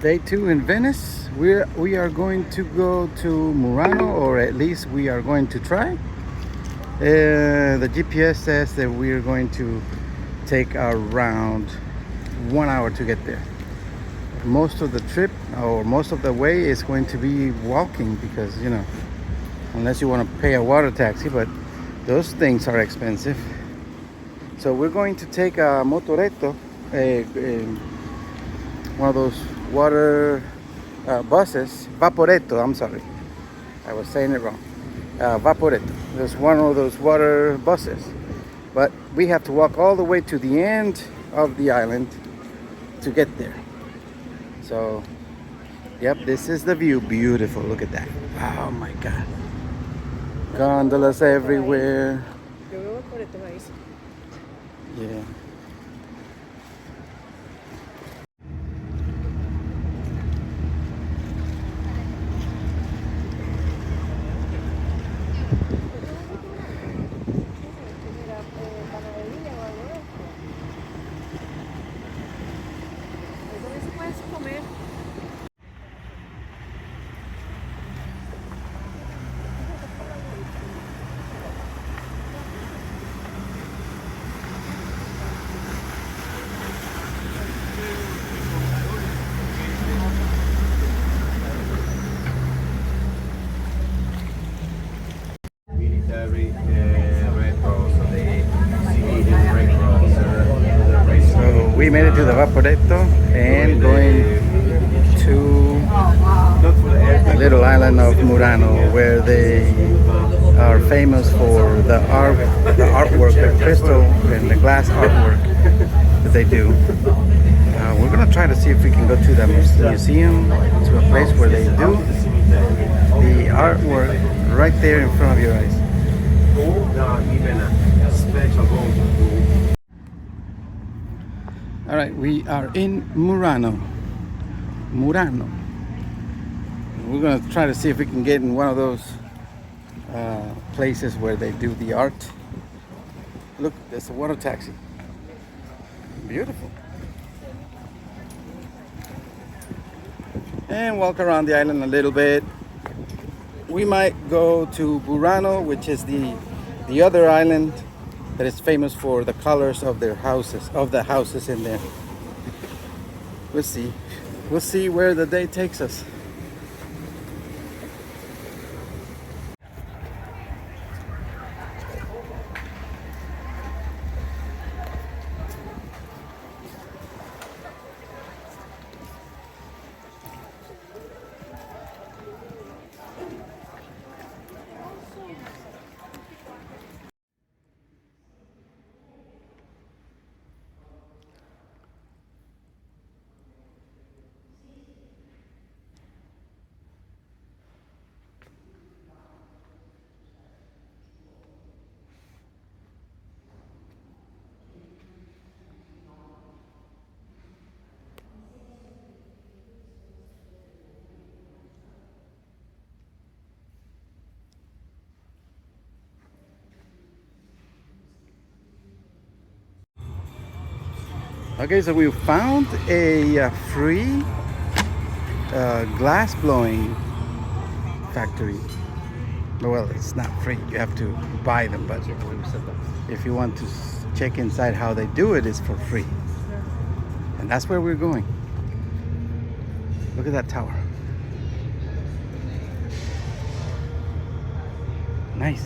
Day 2 in Venice. We are going to go to Murano, or at least we are going to try. The GPS says that we are going to take around 1 hour to get there. Most of the trip, or most of the way, is going to be walking because, you know, unless you want to pay a water taxi, but those things are expensive. So we're going to take a motoretto, one of those water buses, vaporetto, I'm sorry, I was saying it wrong. Vaporetto, there's one of those water buses, but we have to walk all the way to the end of the island to get there. So, yep, this is the view. Beautiful, look at that. Oh my God. Gondolas everywhere. Yeah. So we made it to the Vaporetto and going to the little island of Murano, where they are famous for the artwork, the crystal and the glass artwork that they do. We're gonna try to see if we can go to the museum, to a place where they do the artwork right there in front of your eyes. All right, we are in Murano. We're gonna try to see if we can get in one of those places where they do the art. Look, there's a water taxi. Beautiful. And walk around the island a little bit. We might go to Burano, which is the other island that is famous for the colors of their houses, of the houses in there. We'll see. We'll see where the day takes us. Okay, so we found a free glass blowing factory. Well, it's not free, you have to buy them, but if you want to check inside how they do it, it's for free. And that's where we're going. Look at that tower. Nice.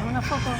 Una foto.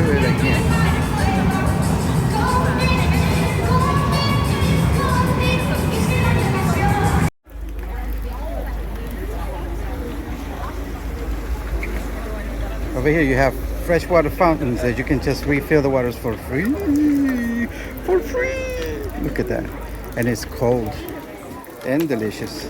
do it again. Over here you have freshwater fountains that you can just refill the waters for free. For free! Look at that. And it's cold and delicious.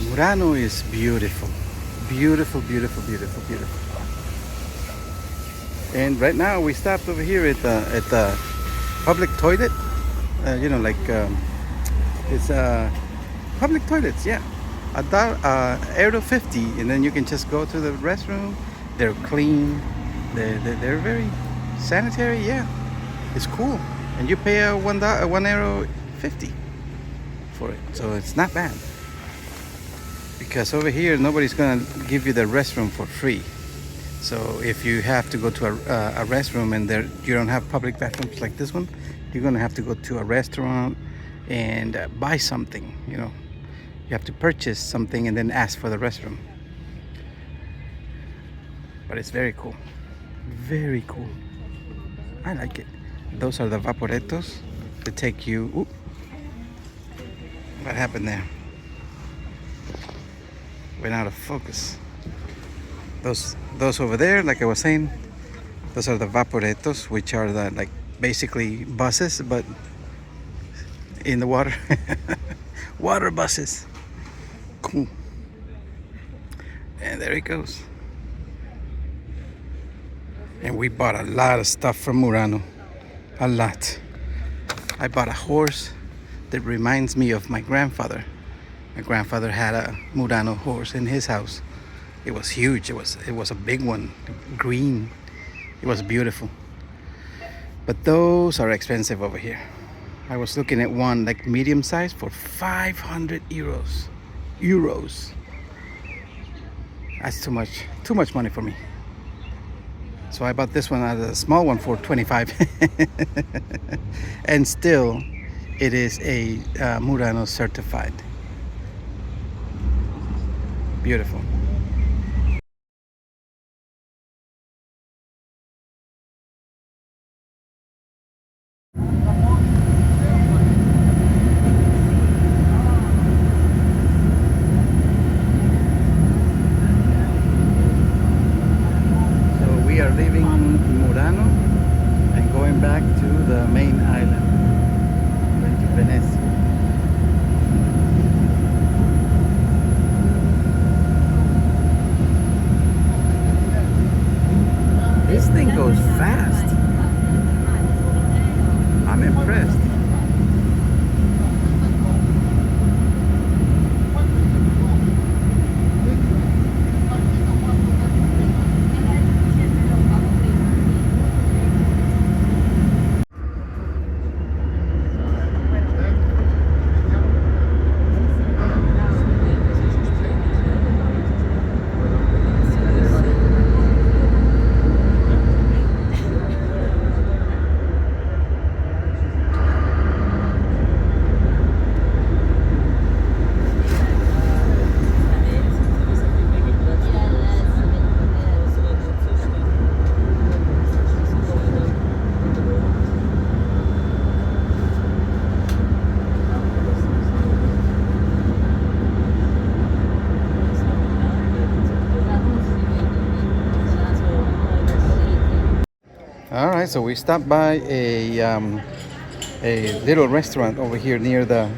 Murano is beautiful. Beautiful, beautiful, beautiful, beautiful. And right now we stopped over here at the public toilet. You know, like it's public toilets, yeah. Euro 50, and then you can just go to the restroom. They're clean. They're very sanitary. Yeah, it's cool. And you pay €1 50 for it, so it's not bad. Because over here nobody's gonna give you the restroom for free. So if you have to go to a restroom and you don't have public bathrooms like this one, you're gonna have to go to a restaurant and buy something. You know, you have to purchase something and then ask for the restroom. But it's very cool, very cool. I like it. Those are the vaporettos that take you. Ooh, what happened there? Went out of focus. Those over there, like I was saying, those are the vaporettos, which are the like basically buses, but in the water. Water buses. Cool. And there it goes. And we bought a lot of stuff from Murano. A lot. I bought a horse that reminds me of my grandfather. My grandfather had a Murano horse in his house. It was huge. It was a big one, green. It was beautiful. But those are expensive over here. I was looking at one like medium size for 500 euros. Euros. That's too much money for me. So I bought this one as a small one for 25. And still, it is a Murano certified. Beautiful. So we are leaving Murano and going back to the main island, going to Venice. This thing goes fast. I'm impressed. All right, so we stopped by a little restaurant over here near the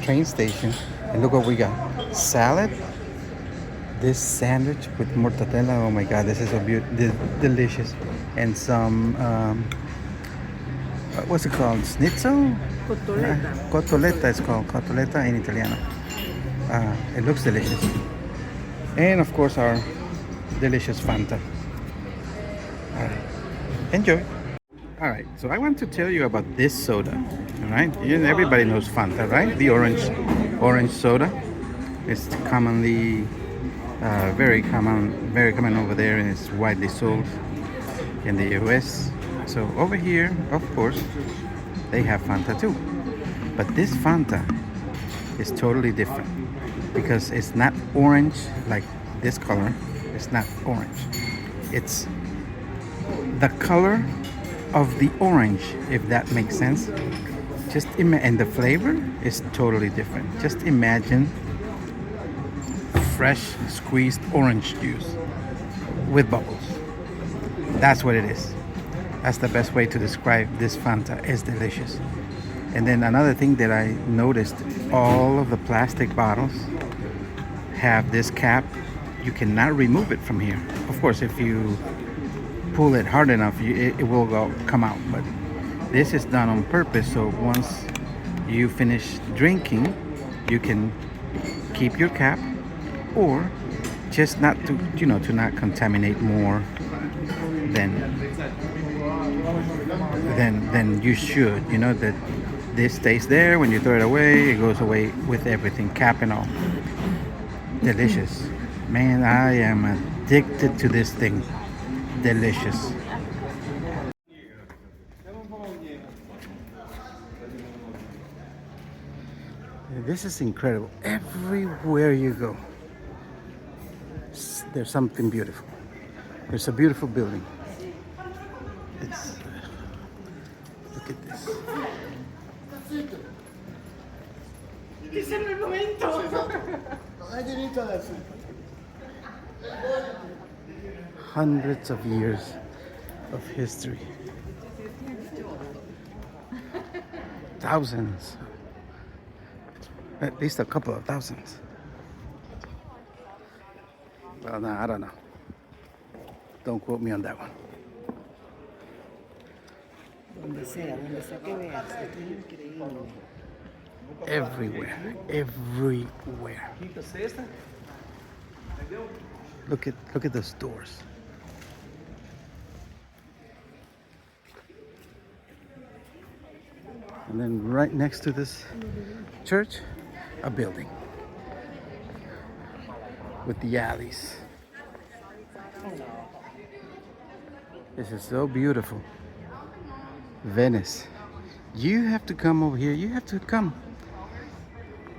train station, and look what we got: salad, this sandwich with mortadella. Oh my God, this is so delicious, and some what's it called? Schnitzel? Cotoletta. Cotoletta is called cotoletta in Italiano. It looks delicious, and of course our delicious Fanta. All right. Enjoy. All right, so I want to tell you about this soda. All right, everybody knows Fanta, right? The orange soda. It's commonly very common over there, and it's widely sold in the US. So over here, of course, they have Fanta too. But this Fanta is totally different because it's not orange like this color. It's not orange. It's the color of the orange, if that makes sense. And the flavor is totally different. Just imagine fresh squeezed orange juice with bubbles. That's what it is. That's the best way to describe this Fanta. It's delicious. And then another thing that I noticed, all of the plastic bottles have this cap. You cannot remove it from here. Of course, if you pull it hard enough, it will come out. But this is done on purpose, so once you finish drinking, you can keep your cap, or just not to not contaminate more than you should. That this stays there. When you throw it away, it goes away with everything, cap and all. Delicious. Man, I am addicted to this thing. Delicious. This is incredible. Everywhere you go, there's something beautiful. There's a beautiful building. Look at this. Hundreds of years of history. Thousands. At least a couple of thousands. Well, no, I don't know. Don't quote me on that one. Donde sea que veas, esto es increíble. Everywhere. Look at those doors. And then right next to this church, a building with the alleys. This is so beautiful. Venice. You have to come over here. You have to come.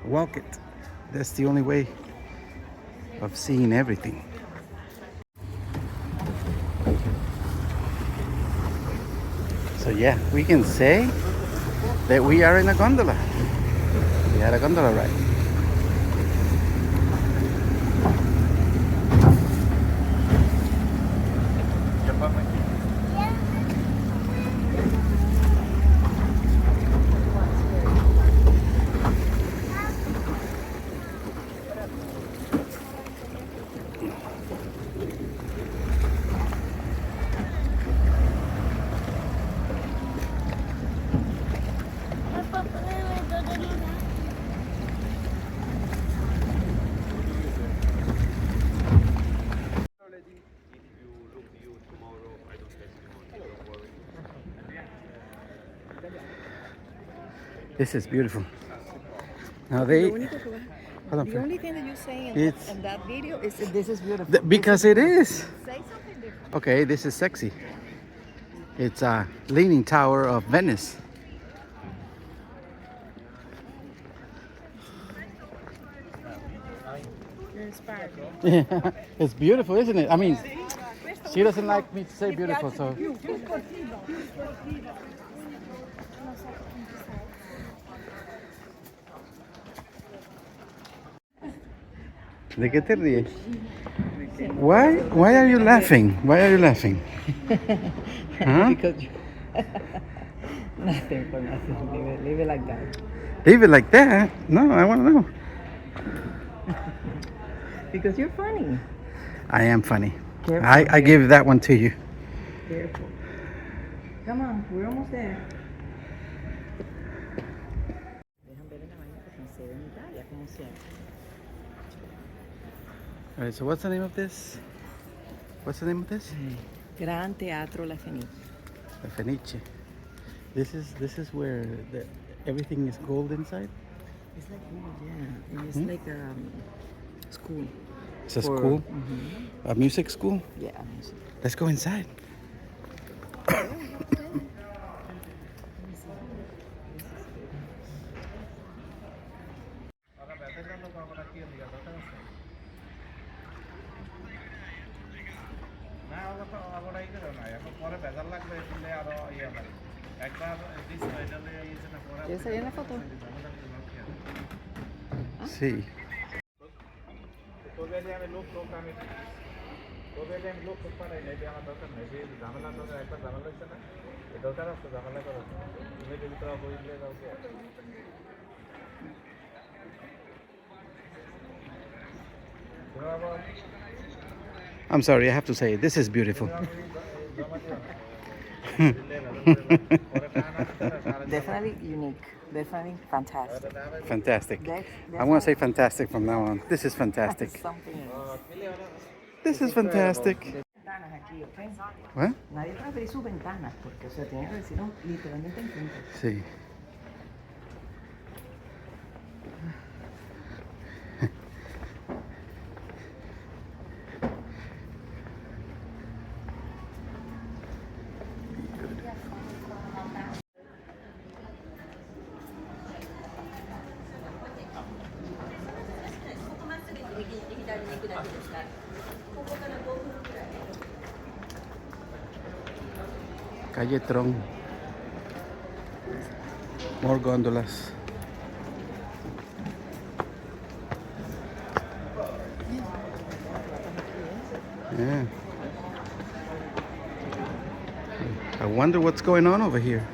Walk it. That's the only way of seeing everything. So yeah, we can say that we are in a gondola. We had a gondola ride. This is beautiful. Now The only thing that you say in that video is this is beautiful. because it is. Say something different. Okay, this is sexy. It's a Leaning Tower of Venice. You're inspired. Yeah, it's beautiful, isn't it? I mean, she doesn't like me to say beautiful, so. ¿De qué te ríes? Why are you laughing? Why are you laughing? Huh? Because nothing for nothing. Leave it like that. Leave it like that? No, I want to know. Because you're funny. I am funny. Careful, I give that one to you. Careful. Come on, we're almost there. All right, so what's the name of this? What's the name of this? Gran Teatro La Fenice. La Fenice. This is where everything is gold inside. It's like wood, yeah. And it's like school. It's a For- school, Mhm. a music school. Yeah, music. Let's go inside. ¿Quieres salir en la foto? Sí. I'm sorry, I have to say, this is beautiful. Definitely unique. Definitely fantastic. Fantastic. That's I want to say fantastic from now on. This is fantastic. something else. This is fantastic. Ventanas aquí, ¿ok? What? Nadie puede abrir sus ventanas porque, o sea, tiene que decir literalmente enfrente. Sí. Calle Tron. More gondolas. Yeah. I wonder what's going on over here.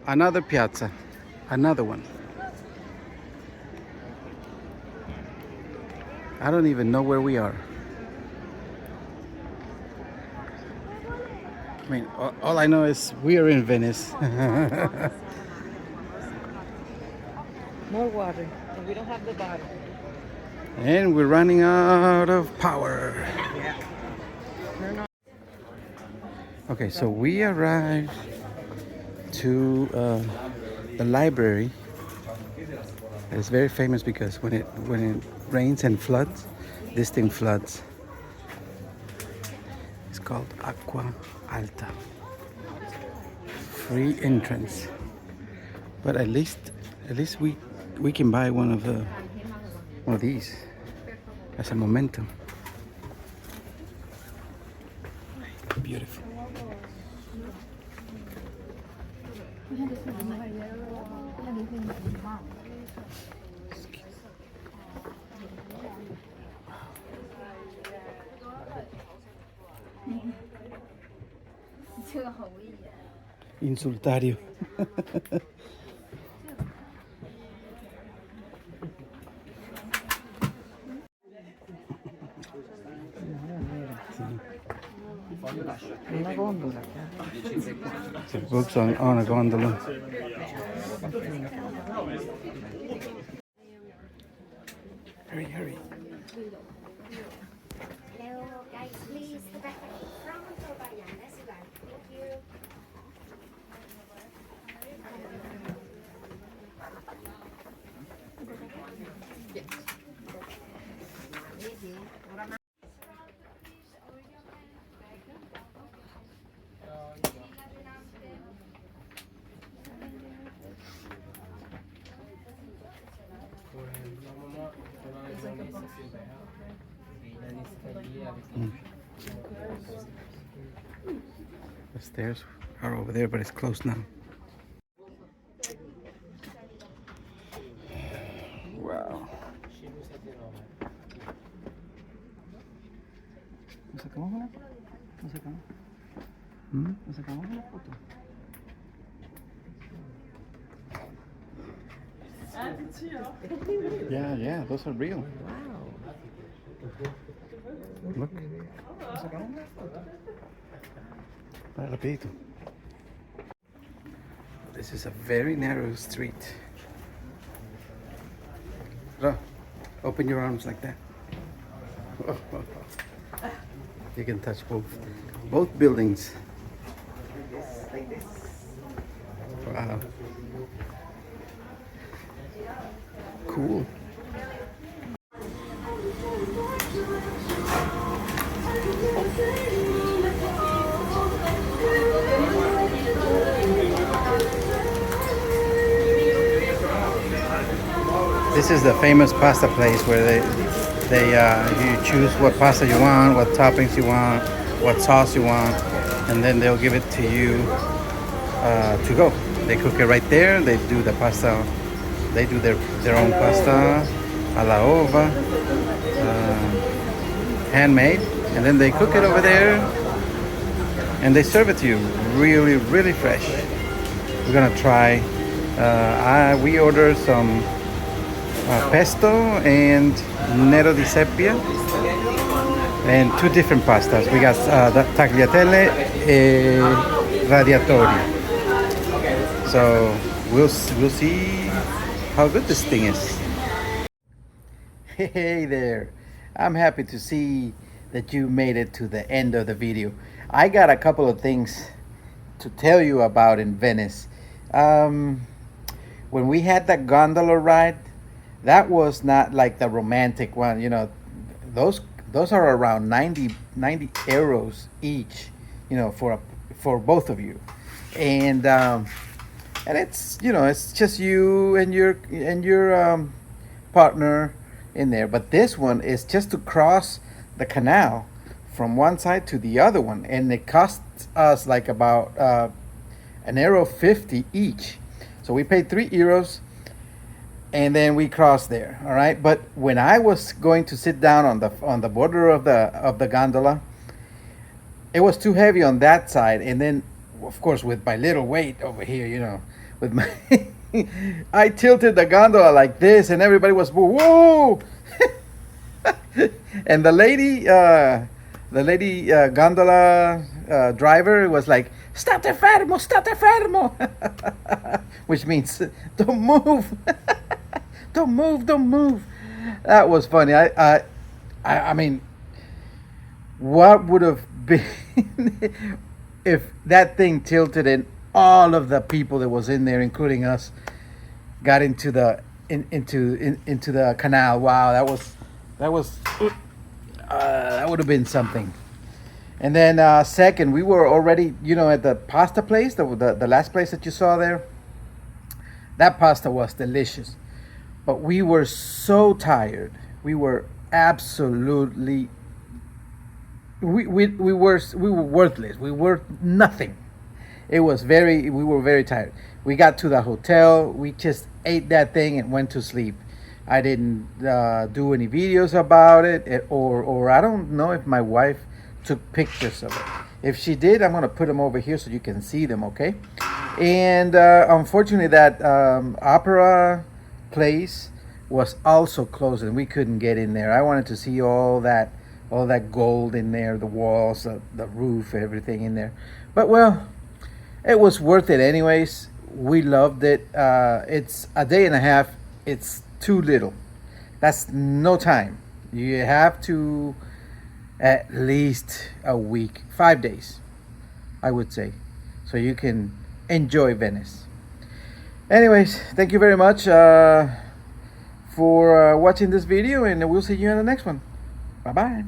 Another piazza. Another one. I don't even know where we are. I mean, all I know is we are in Venice. More water. And we don't have the bottle. And we're running out of power. Yeah. No. Okay, so we arrived to the library. It's very famous because when it rains and floods, this thing floods. It's called Aqua Alta. Free entrance. But at least we can buy one of these as a memento. Beautiful. Insultario. Una góndola. So books on a gondola. Hurry, hurry. Hello, guys, please the back from Tobayan. That's right. Thank you. The stairs are over there, but it's closed now. Wow. ¿Nos sacamos una foto? ¿Nos sacamos? ¿Nos sacamos una foto? Yeah, those are real. Wow. Look, ¿Nos sacamos una foto? para rapidito. This is a very narrow street. Open your arms like that. You can touch both buildings. like this. Wow. Cool. This is the famous pasta place where you choose what pasta you want, what toppings you want, what sauce you want, and then they'll give it to you to go. They cook it right there. They do the pasta. They do their own pasta a la ova, handmade, and then they cook it over there, and they serve it to you really, really fresh. We're gonna try. We ordered some pesto and nero di seppia and two different pastas. We got the tagliatelle e radiatori. So we'll see how good this thing is. Hey there, I'm happy to see that you made it to the end of the video. I got a couple of things to tell you about in Venice. When we had that gondola ride, that was not like the romantic one. You know, those are around 90 euros each, you know, for both of you. And it's, you know, it's just you and your partner in there. But this one is just to cross the canal from one side to the other one, and it costs us like about €1.50 each. So we paid €3, and then we crossed there. All right. But when I was going to sit down on the border of the gondola, it was too heavy on that side, and then of course with my little weight over here, you know, with my I tilted the gondola like this, and everybody was whoa. And the lady gondola driver was like, "State fermo, state fermo," which means don't move, don't move, don't move. That was funny. I mean, what would have been if that thing tilted and all of the people that was in there, including us, got into the into the canal? Wow, that would have been something. And then second, we were already, you know, at the pasta place, the last place that you saw there. That pasta was delicious, but we were so tired. We were absolutely we were worthless. We were nothing. We were very tired. We got to the hotel. We just ate that thing and went to sleep. I didn't do any videos about it, or I don't know if my wife took pictures of it. If she did, I'm gonna put them over here so you can see them, okay? And unfortunately, that opera place was also closed, and we couldn't get in there. I wanted to see all that gold in there, the walls, the roof, everything in there. But well, it was worth it anyways. We loved it. It's a day and a half. It's too little. That's no time. You have to at least a week, 5 days, I would say, so you can enjoy Venice. Anyways, thank you very much for watching this video, and we'll see you in the next one. Bye bye.